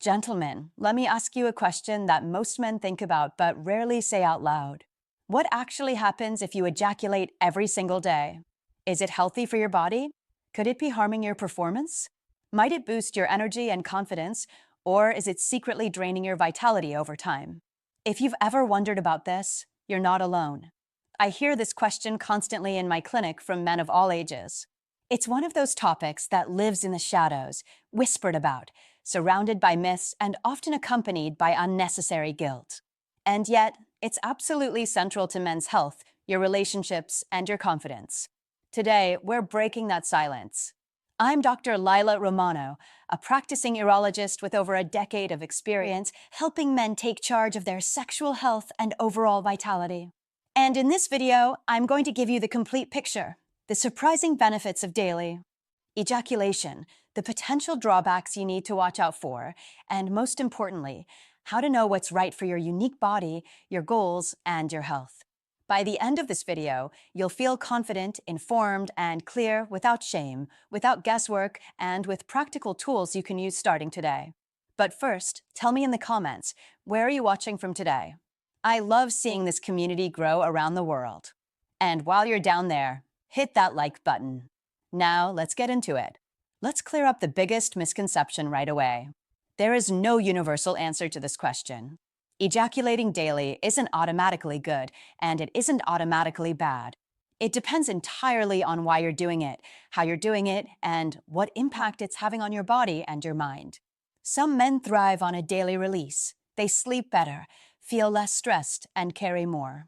Gentlemen, let me ask you a question that most men think about but rarely say out loud. What actually happens if you ejaculate every single day? Is it healthy for your body? Could it be harming your performance? Might it boost your energy and confidence, or is it secretly draining your vitality over time? If you've ever wondered about this, you're not alone. I hear this question constantly in my clinic from men of all ages. It's one of those topics that lives in the shadows, whispered about, surrounded by myths and often accompanied by unnecessary guilt. And yet, it's absolutely central to men's health, your relationships, and your confidence. Today, we're breaking that silence. I'm Dr. Lila Romano, a practicing urologist with over a decade of experience helping men take charge of their sexual health and overall vitality. And in this video, I'm going to give you the complete picture, the surprising benefits of daily ejaculation, the potential drawbacks you need to watch out for, and most importantly, how to know what's right for your unique body, your goals, and your health. By the end of this video, you'll feel confident, informed, and clear without shame, without guesswork, and with practical tools you can use starting today. But first, tell me in the comments, where are you watching from today? I love seeing this community grow around the world. And while you're down there, hit that like button. Now, let's get into it. Let's clear up the biggest misconception right away. There is no universal answer to this question. Ejaculating daily isn't automatically good, and it isn't automatically bad. It depends entirely on why you're doing it, how you're doing it, and what impact it's having on your body and your mind. Some men thrive on a daily release. They sleep better, feel less stressed, and carry more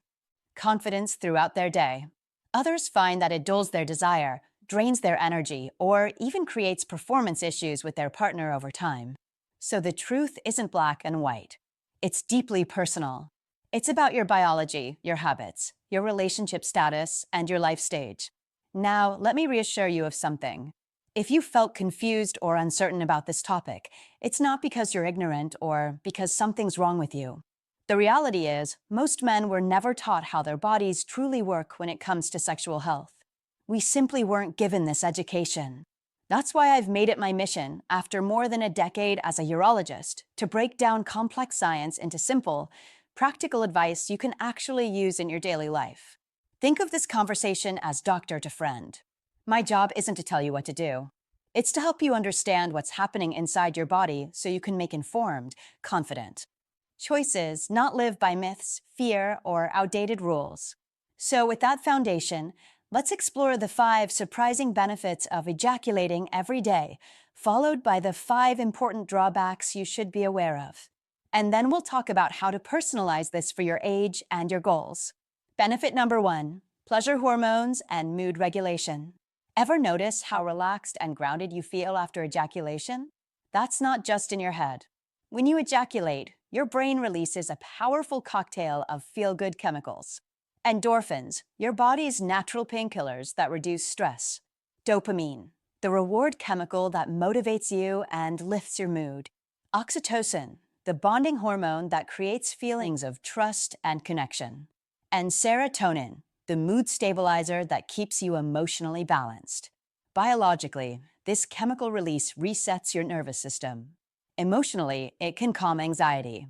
confidence throughout their day. Others find that it dulls their desire, drains their energy, or even creates performance issues with their partner over time. So the truth isn't black and white. It's deeply personal. It's about your biology, your habits, your relationship status, and your life stage. Now, let me reassure you of something. If you felt confused or uncertain about this topic, it's not because you're ignorant or because something's wrong with you. The reality is, most men were never taught how their bodies truly work when it comes to sexual health. We simply weren't given this education. That's why I've made it my mission, after more than a decade as a urologist, to break down complex science into simple, practical advice you can actually use in your daily life. Think of this conversation as doctor to friend. My job isn't to tell you what to do. It's to help you understand what's happening inside your body so you can make informed, confident choices, not live by myths, fear, or outdated rules. So with that foundation, let's explore the 5 surprising benefits of ejaculating every day, followed by the 5 important drawbacks you should be aware of. And then we'll talk about how to personalize this for your age and your goals. Benefit number 1, pleasure hormones and mood regulation. Ever notice how relaxed and grounded you feel after ejaculation? That's not just in your head. When you ejaculate, your brain releases a powerful cocktail of feel-good chemicals. Endorphins, your body's natural painkillers that reduce stress. Dopamine, the reward chemical that motivates you and lifts your mood. Oxytocin, the bonding hormone that creates feelings of trust and connection. And serotonin, the mood stabilizer that keeps you emotionally balanced. Biologically, this chemical release resets your nervous system. Emotionally, it can calm anxiety,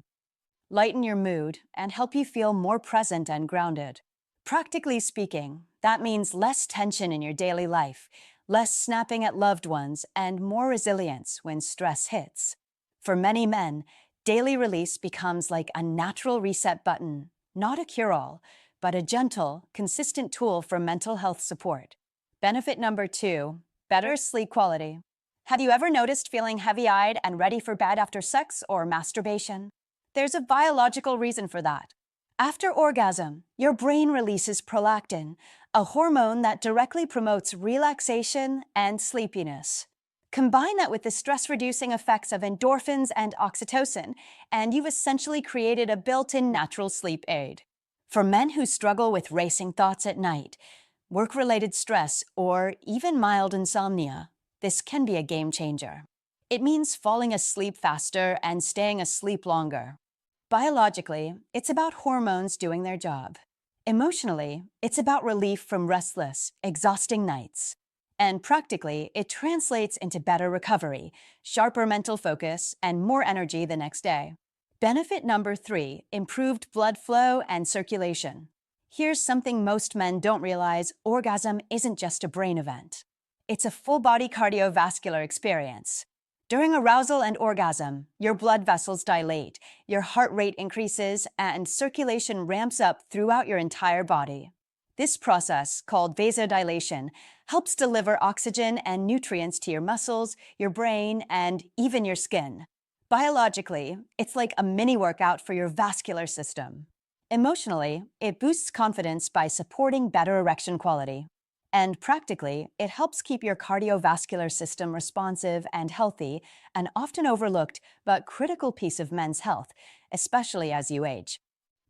lighten your mood, and help you feel more present and grounded. Practically speaking, that means less tension in your daily life, less snapping at loved ones, and more resilience when stress hits. For many men, daily release becomes like a natural reset button, not a cure-all, but a gentle, consistent tool for mental health support. Benefit number 2, better sleep quality. Have you ever noticed feeling heavy-eyed and ready for bed after sex or masturbation? There's a biological reason for that. After orgasm, your brain releases prolactin, a hormone that directly promotes relaxation and sleepiness. Combine that with the stress-reducing effects of endorphins and oxytocin, and you've essentially created a built-in natural sleep aid. For men who struggle with racing thoughts at night, work-related stress, or even mild insomnia, this can be a game changer. It means falling asleep faster and staying asleep longer. Biologically, it's about hormones doing their job. Emotionally, it's about relief from restless, exhausting nights. And practically, it translates into better recovery, sharper mental focus, and more energy the next day. Benefit number 3, improved blood flow and circulation. Here's something most men don't realize: orgasm isn't just a brain event. It's a full-body cardiovascular experience. During arousal and orgasm, your blood vessels dilate, your heart rate increases, and circulation ramps up throughout your entire body. This process, called vasodilation, helps deliver oxygen and nutrients to your muscles, your brain, and even your skin. Biologically, it's like a mini workout for your vascular system. Emotionally, it boosts confidence by supporting better erection quality. And practically, it helps keep your cardiovascular system responsive and healthy, an often overlooked but critical piece of men's health, especially as you age.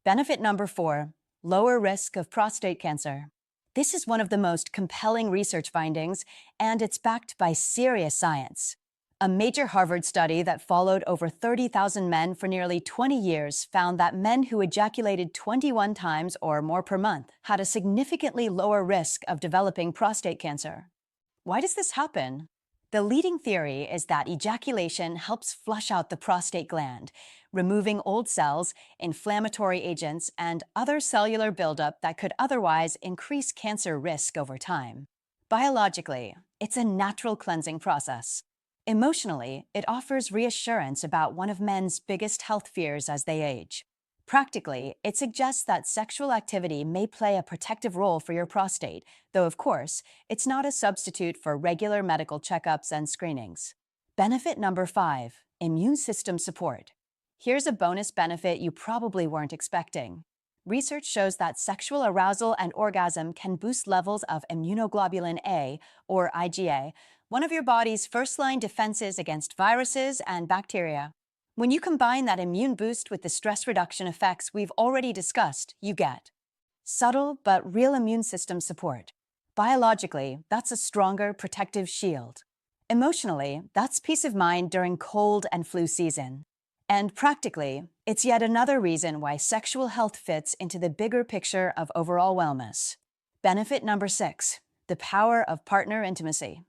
Benefit number 4, lower risk of prostate cancer. This is one of the most compelling research findings, and it's backed by serious science. A major Harvard study that followed over 30,000 men for nearly 20 years found that men who ejaculated 21 times or more per month had a significantly lower risk of developing prostate cancer. Why does this happen? The leading theory is that ejaculation helps flush out the prostate gland, removing old cells, inflammatory agents, and other cellular buildup that could otherwise increase cancer risk over time. Biologically, it's a natural cleansing process. Emotionally, it offers reassurance about one of men's biggest health fears as they age. Practically, it suggests that sexual activity may play a protective role for your prostate, though of course, it's not a substitute for regular medical checkups and screenings. Benefit number 5, immune system support. Here's a bonus benefit you probably weren't expecting. Research shows that sexual arousal and orgasm can boost levels of immunoglobulin A, or IgA, one of your body's first-line defenses against viruses and bacteria. When you combine that immune boost with the stress reduction effects we've already discussed, you get subtle but real immune system support. Biologically, that's a stronger protective shield. Emotionally, that's peace of mind during cold and flu season. And practically, it's yet another reason why sexual health fits into the bigger picture of overall wellness. Benefit number 6, the power of partner intimacy.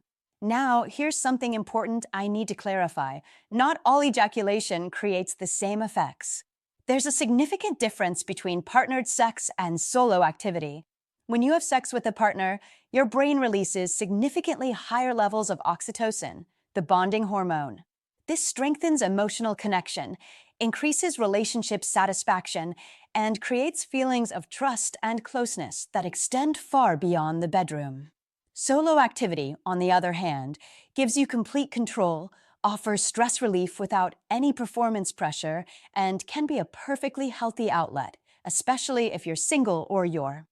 Now, here's something important I need to clarify. Not all ejaculation creates the same effects. There's a significant difference between partnered sex and solo activity. When you have sex with a partner, your brain releases significantly higher levels of oxytocin, the bonding hormone. This strengthens emotional connection, increases relationship satisfaction, and creates feelings of trust and closeness that extend far beyond the bedroom. Solo activity, on the other hand, gives you complete control, offers stress relief without any performance pressure, and can be a perfectly healthy outlet, especially if you're single or your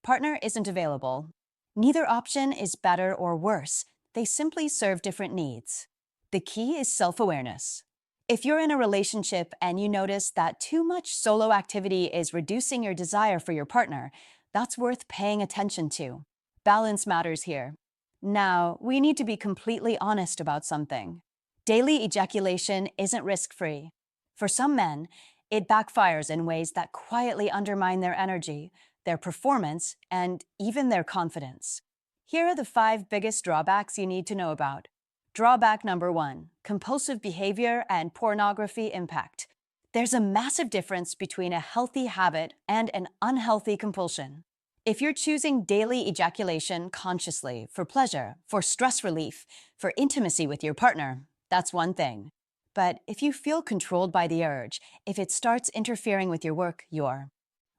partner isn't available. Neither option is better or worse. They simply serve different needs. The key is self-awareness. If you're in a relationship and you notice that too much solo activity is reducing your desire for your partner, that's worth paying attention to. Balance matters here. Now, we need to be completely honest about something. Daily ejaculation isn't risk-free. For some men, it backfires in ways that quietly undermine their energy, their performance, and even their confidence. Here are the 5 biggest drawbacks you need to know about. Drawback number 1, compulsive behavior and pornography impact. There's a massive difference between a healthy habit and an unhealthy compulsion. If you're choosing daily ejaculation consciously for pleasure, for stress relief, for intimacy with your partner, that's one thing. But if you feel controlled by the urge, if it starts interfering with your work, your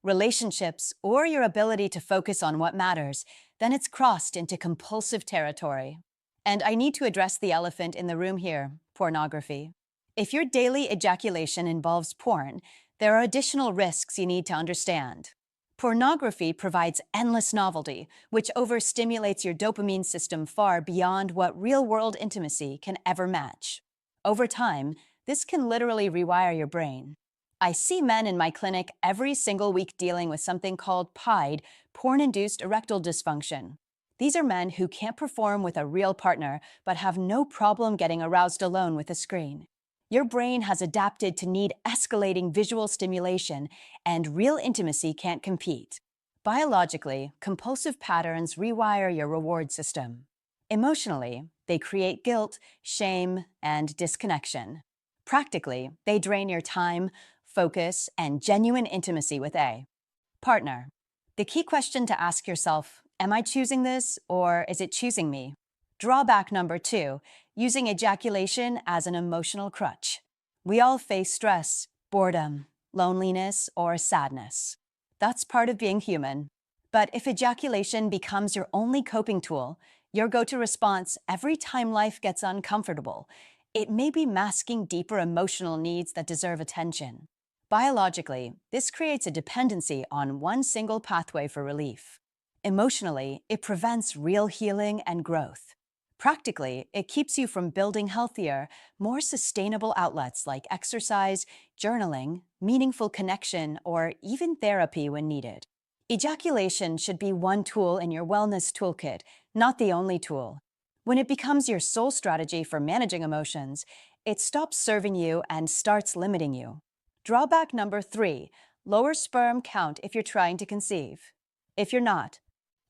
relationships, or your ability to focus on what matters, then it's crossed into compulsive territory. And I need to address the elephant in the room here: pornography. If your daily ejaculation involves porn, there are additional risks you need to understand. Pornography provides endless novelty, which overstimulates your dopamine system far beyond what real-world intimacy can ever match. Over time, this can literally rewire your brain. I see men in my clinic every single week dealing with something called PIDE, porn-induced erectile dysfunction. These are men who can't perform with a real partner but have no problem getting aroused alone with a screen. Your brain has adapted to need escalating visual stimulation, and real intimacy can't compete. Biologically, compulsive patterns rewire your reward system. Emotionally, they create guilt, shame, and disconnection. Practically, they drain your time, focus, and genuine intimacy with a partner. The key question to ask yourself, am I choosing this or is it choosing me? Drawback number 2, using ejaculation as an emotional crutch. We all face stress, boredom, loneliness, or sadness. That's part of being human. But if ejaculation becomes your only coping tool, your go-to response every time life gets uncomfortable, it may be masking deeper emotional needs that deserve attention. Biologically, this creates a dependency on one single pathway for relief. Emotionally, it prevents real healing and growth. Practically, it keeps you from building healthier, more sustainable outlets like exercise, journaling, meaningful connection, or even therapy when needed. Ejaculation should be one tool in your wellness toolkit, not the only tool. When it becomes your sole strategy for managing emotions, it stops serving you and starts limiting you. Drawback number 3, lower sperm count if you're trying to conceive. If you're not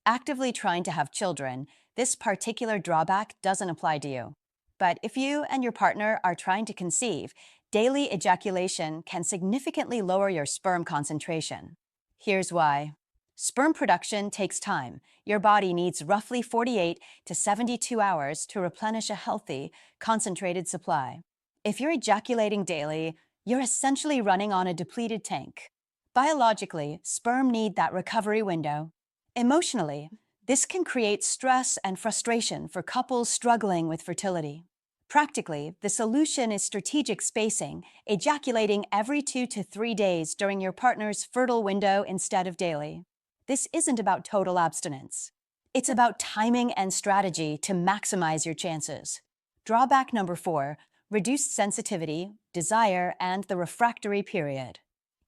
actively trying to have children, this particular drawback doesn't apply to you. But if you and your partner are trying to conceive, daily ejaculation can significantly lower your sperm concentration. Here's why. Sperm production takes time. Your body needs roughly 48 to 72 hours to replenish a healthy, concentrated supply. If you're ejaculating daily, you're essentially running on a depleted tank. Biologically, sperm need that recovery window. Emotionally, this can create stress and frustration for couples struggling with fertility. Practically, the solution is strategic spacing, ejaculating every 2 to 3 days during your partner's fertile window instead of daily. This isn't about total abstinence. It's about timing and strategy to maximize your chances. Drawback number 4, reduced sensitivity, desire, and the refractory period.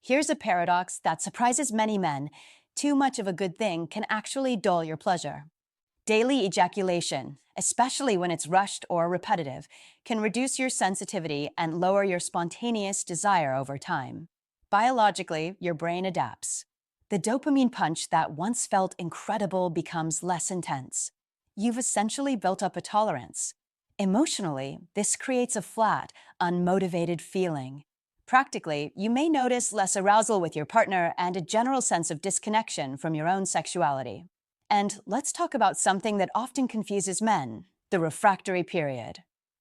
Here's a paradox that surprises many men. Too much of a good thing can actually dull your pleasure. Daily ejaculation, especially when it's rushed or repetitive, can reduce your sensitivity and lower your spontaneous desire over time. Biologically, your brain adapts. The dopamine punch that once felt incredible becomes less intense. You've essentially built up a tolerance. Emotionally, this creates a flat, unmotivated feeling. Practically, you may notice less arousal with your partner and a general sense of disconnection from your own sexuality. And let's talk about something that often confuses men, the refractory period.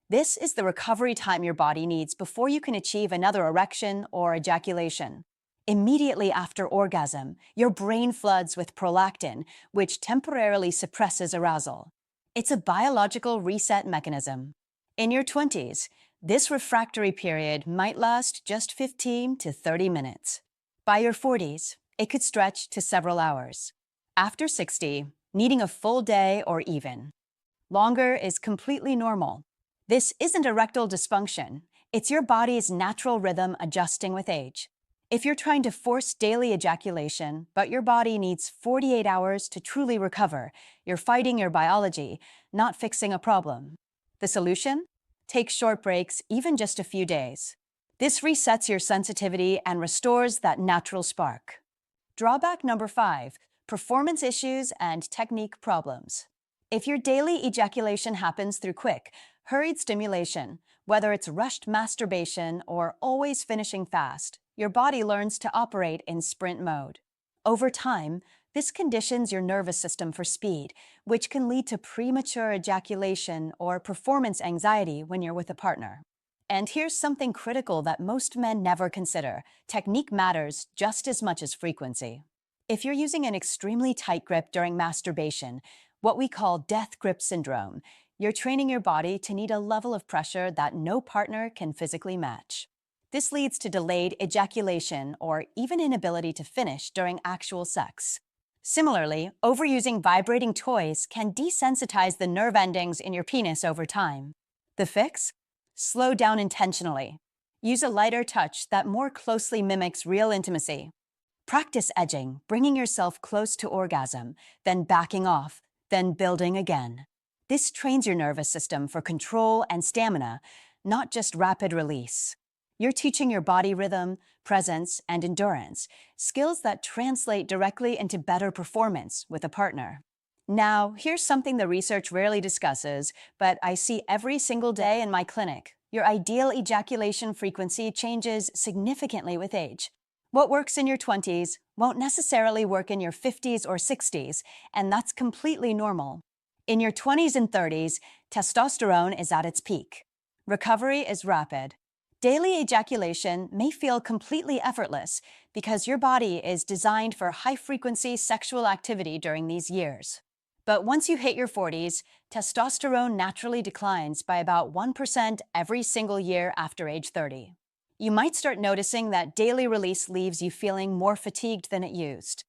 This is the recovery time your body needs before you can achieve another erection or ejaculation. Immediately after orgasm, your brain floods with prolactin, which temporarily suppresses arousal. It's a biological reset mechanism. In your 20s, this refractory period might last just 15 to 30 minutes. By your 40s, it could stretch to several hours. After 60, needing a full day or even longer is completely normal. This isn't erectile dysfunction. It's your body's natural rhythm adjusting with age. If you're trying to force daily ejaculation, but your body needs 48 hours to truly recover, you're fighting your biology, not fixing a problem. The solution? Take short breaks, even just a few days. This resets your sensitivity and restores that natural spark. Drawback number 5, performance issues and technique problems. If your daily ejaculation happens through quick, hurried stimulation, whether it's rushed masturbation or always finishing fast, your body learns to operate in sprint mode. Over time, this conditions your nervous system for speed, which can lead to premature ejaculation or performance anxiety when you're with a partner. And here's something critical that most men never consider. Technique matters just as much as frequency. If you're using an extremely tight grip during masturbation, what we call death grip syndrome, you're training your body to need a level of pressure that no partner can physically match. This leads to delayed ejaculation or even inability to finish during actual sex. Similarly, overusing vibrating toys can desensitize the nerve endings in your penis over time. The fix? Slow down intentionally. Use a lighter touch that more closely mimics real intimacy. Practice edging, bringing yourself close to orgasm, then backing off, then building again. This trains your nervous system for control and stamina, not just rapid release. You're teaching your body rhythm, presence, and endurance, skills that translate directly into better performance with a partner. Now, here's something the research rarely discusses, but I see every single day in my clinic. Your ideal ejaculation frequency changes significantly with age. What works in your 20s won't necessarily work in your 50s or 60s, and that's completely normal. In your 20s and 30s, testosterone is at its peak. Recovery is rapid. Daily ejaculation may feel completely effortless because your body is designed for high-frequency sexual activity during these years. But once you hit your 40s, testosterone naturally declines by about 1% every single year after age 30. You might start noticing that daily release leaves you feeling more fatigued than it used.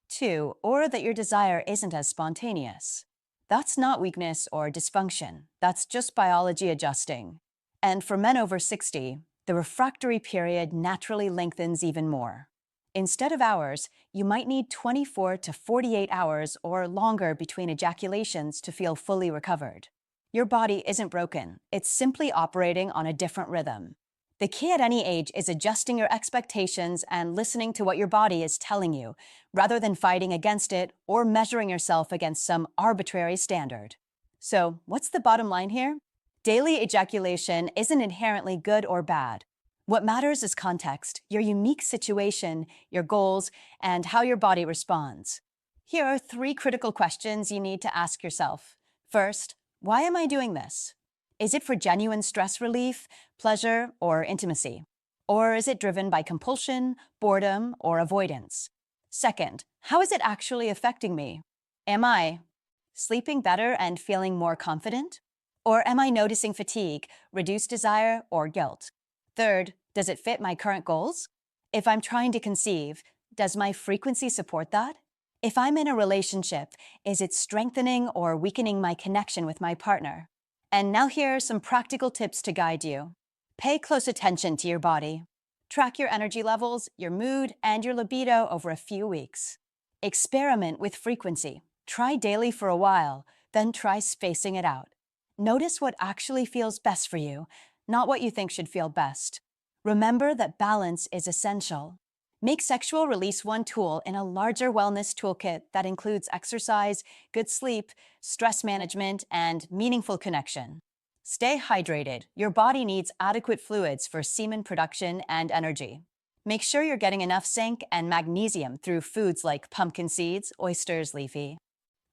2. Or that your desire isn't as spontaneous. That's not weakness or dysfunction. That's just biology adjusting. And for men over 60, the refractory period naturally lengthens even more. Instead of hours, you might need 24 to 48 hours or longer between ejaculations to feel fully recovered. Your body isn't broken. It's simply operating on a different rhythm. The key at any age is adjusting your expectations and listening to what your body is telling you, rather than fighting against it or measuring yourself against some arbitrary standard. So, what's the bottom line here? Daily ejaculation isn't inherently good or bad. What matters is context, your unique situation, your goals, and how your body responds. Here are 3 critical questions you need to ask yourself. First, why am I doing this? Is it for genuine stress relief, pleasure, or intimacy? Or is it driven by compulsion, boredom, or avoidance? Second, how is it actually affecting me? Am I sleeping better and feeling more confident? Or am I noticing fatigue, reduced desire, or guilt? Third, does it fit my current goals? If I'm trying to conceive, does my frequency support that? If I'm in a relationship, is it strengthening or weakening my connection with my partner? And now here are some practical tips to guide you. Pay close attention to your body. Track your energy levels, your mood, and your libido over a few weeks. Experiment with frequency. Try daily for a while, then try spacing it out. Notice what actually feels best for you, not what you think should feel best. Remember that balance is essential. Make sexual release one tool in a larger wellness toolkit that includes exercise, good sleep, stress management, and meaningful connection. Stay hydrated. Your body needs adequate fluids for semen production and energy. Make sure you're getting enough zinc and magnesium through foods like pumpkin seeds, oysters, leafy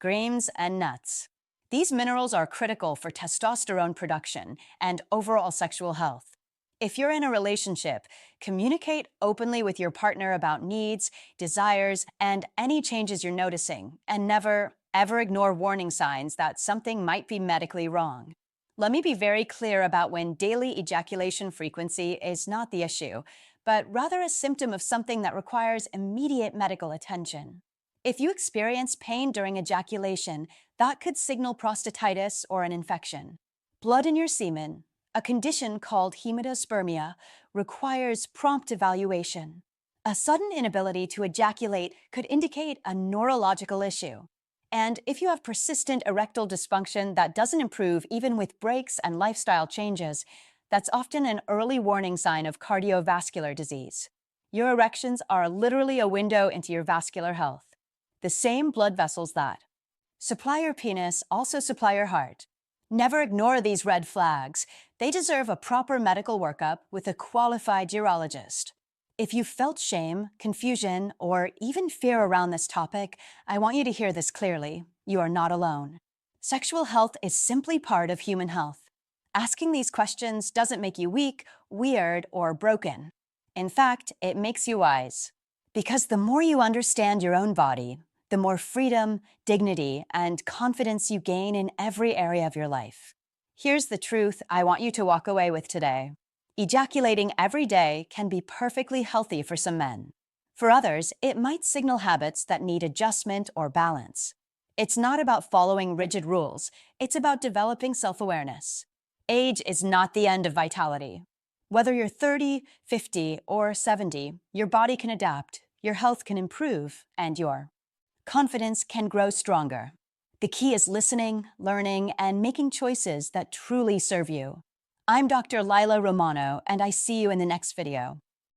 greens, and nuts. These minerals are critical for testosterone production and overall sexual health. If you're in a relationship, communicate openly with your partner about needs, desires, and any changes you're noticing, and never, ever ignore warning signs that something might be medically wrong. Let me be very clear about when daily ejaculation frequency is not the issue, but rather a symptom of something that requires immediate medical attention. If you experience pain during ejaculation, that could signal prostatitis or an infection. Blood in your semen, a condition called hematospermia, requires prompt evaluation. A sudden inability to ejaculate could indicate a neurological issue. And if you have persistent erectile dysfunction that doesn't improve even with breaks and lifestyle changes, that's often an early warning sign of cardiovascular disease. Your erections are literally a window into your vascular health. The same blood vessels that supply your penis also supply your heart. Never ignore these red flags. They deserve a proper medical workup with a qualified urologist. If you felt shame, confusion, or even fear around this topic, I want you to hear this clearly. You are not alone. Sexual health is simply part of human health. Asking these questions doesn't make you weak, weird, or broken. In fact, it makes you wise. Because the more you understand your own body, the more freedom, dignity, and confidence you gain in every area of your life. Here's the truth I want you to walk away with today. Ejaculating every day can be perfectly healthy for some men. For others, it might signal habits that need adjustment or balance. It's not about following rigid rules. It's about developing self-awareness. Age is not the end of vitality. Whether you're 30, 50, or 70, your body can adapt, your health can improve, and your confidence can grow stronger. The key is listening, learning, and making choices that truly serve you. I'm Dr. Lila Romano, and I see you in the next video.